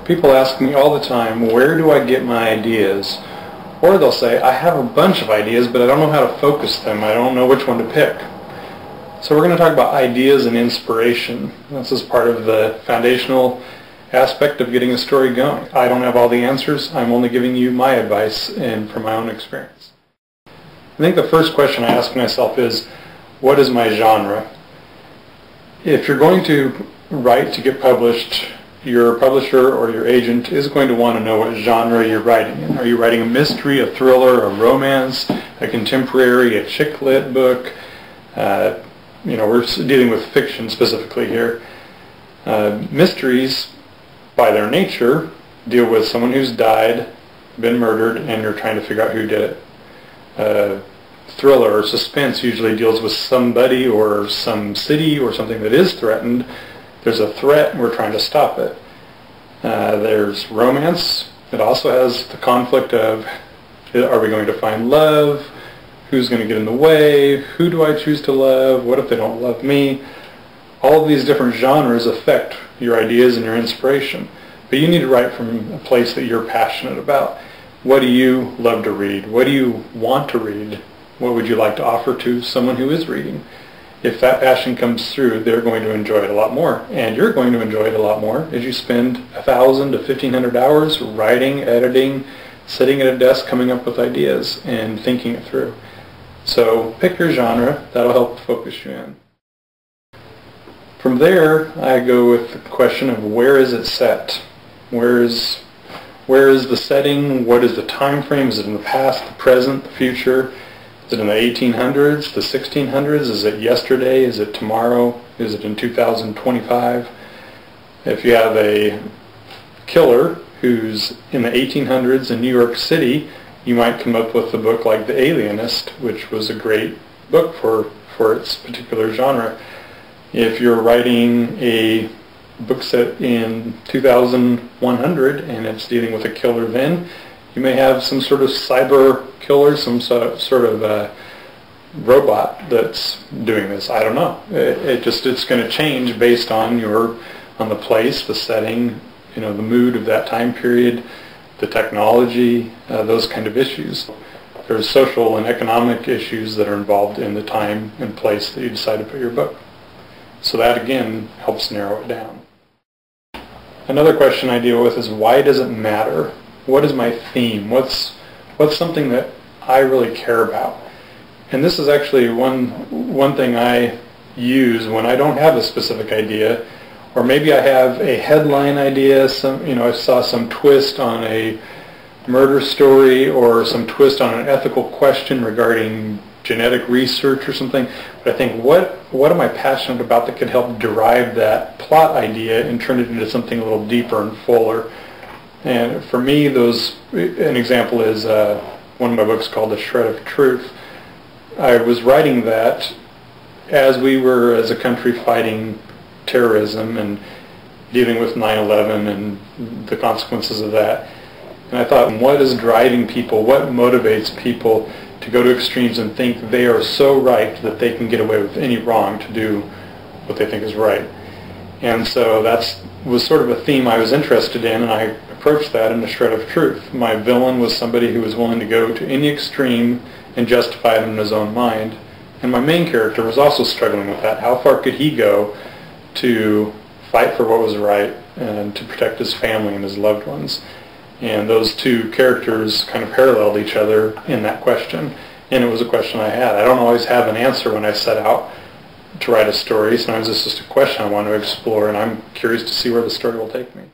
People ask me all the time, where do I get my ideas? Or they'll say, I have a bunch of ideas, but I don't know how to focus them. I don't know which one to pick. So we're going to talk about ideas and inspiration. This is part of the foundational aspect of getting a story going. I don't have all the answers. I'm only giving you my advice and from my own experience. I think the first question I ask myself is, what is my genre? If you're going to write to get published, your publisher or your agent is going to want to know what genre you're writing in. Are you writing a mystery, a thriller, a romance, a contemporary, a chick lit book? We're dealing with fiction specifically here. Mysteries, by their nature, deal with someone who's died, been murdered, and you're trying to figure out who did it. Thriller or suspense usually deals with somebody or some city or something that is threatened. There's a threat and we're trying to stop it. There's romance. It also has the conflict of, are we going to find love? Who's going to get in the way? Who do I choose to love? What if they don't love me? All of these different genres affect your ideas and your inspiration. But you need to write from a place that you're passionate about. What do you love to read? What do you want to read? What would you like to offer to someone who is reading? If that passion comes through, they're going to enjoy it a lot more. And you're going to enjoy it a lot more as you spend 1,000 to 1,500 hours writing, editing, sitting at a desk coming up with ideas and thinking it through. So pick your genre. That'll help focus you in. From there, I go with the question of where is it set? Where is the setting? What is the time frame? Is it in the past, the present, the future? Is it in the 1800s, the 1600s? Is it yesterday? Is it tomorrow? Is it in 2025? If you have a killer who's in the 1800s in New York City, you might come up with a book like The Alienist, which was a great book for its particular genre. If you're writing a book set in 2100 and it's dealing with a killer then, you may have some sort of cyber killer, some sort of robot that's doing this. I don't know. It's going to change based on the place, the setting, the mood of that time period, the technology, those kind of issues. There's social and economic issues that are involved in the time and place that you decide to put your book. So that again helps narrow it down. Another question I deal with is, why does it matter? What is my theme? What's something that I really care about? And this is actually one thing I use when I don't have a specific idea, or maybe I have a headline idea. I saw some twist on a murder story or some twist on an ethical question regarding genetic research or something. But I think, what am I passionate about that could help derive that plot idea and turn it into something a little deeper and fuller? And for me, an example is one of my books called A Shred of Truth. I was writing that as we were, as a country, fighting terrorism and dealing with 9/11 and the consequences of that. And I thought, what is driving people? What motivates people to go to extremes and think they are so right that they can get away with any wrong to do what they think is right? And so that was sort of a theme I was interested in, and I approached that in A Shred of Truth. My villain was somebody who was willing to go to any extreme and justify it in his own mind. And my main character was also struggling with that. How far could he go to fight for what was right and to protect his family and his loved ones? And those two characters kind of paralleled each other in that question. And it was a question I had. I don't always have an answer when I set out to write a story. Sometimes it's just a question I want to explore, and I'm curious to see where the story will take me.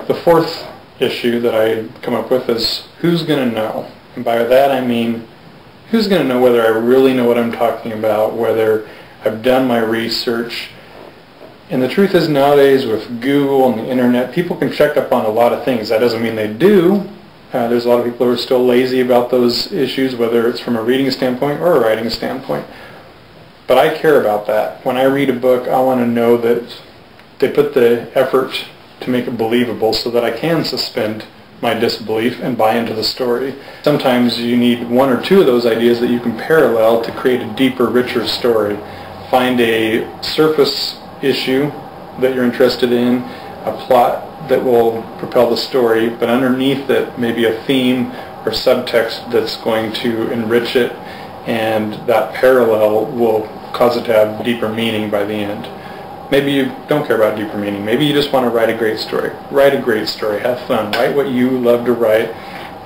The fourth issue that I come up with is, who's going to know? And by that I mean, who's going to know whether I really know what I'm talking about, whether I've done my research. And the truth is, nowadays with Google and the internet, people can check up on a lot of things. That doesn't mean they do. There's a lot of people who are still lazy about those issues, whether it's from a reading standpoint or a writing standpoint. But I care about that. When I read a book, I want to know that they put the effort to make it believable so that I can suspend my disbelief and buy into the story. Sometimes you need one or two of those ideas that you can parallel to create a deeper, richer story. Find a surface issue that you're interested in, a plot that will propel the story, but underneath it maybe a theme or subtext that's going to enrich it, and that parallel will cause it to have deeper meaning by the end. Maybe you don't care about deeper meaning. Maybe you just want to write a great story. Write a great story. Have fun. Write what you love to write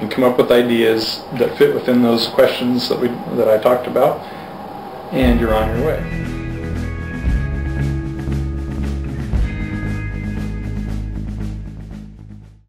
and come up with ideas that fit within those questions that I talked about, and you're on your way.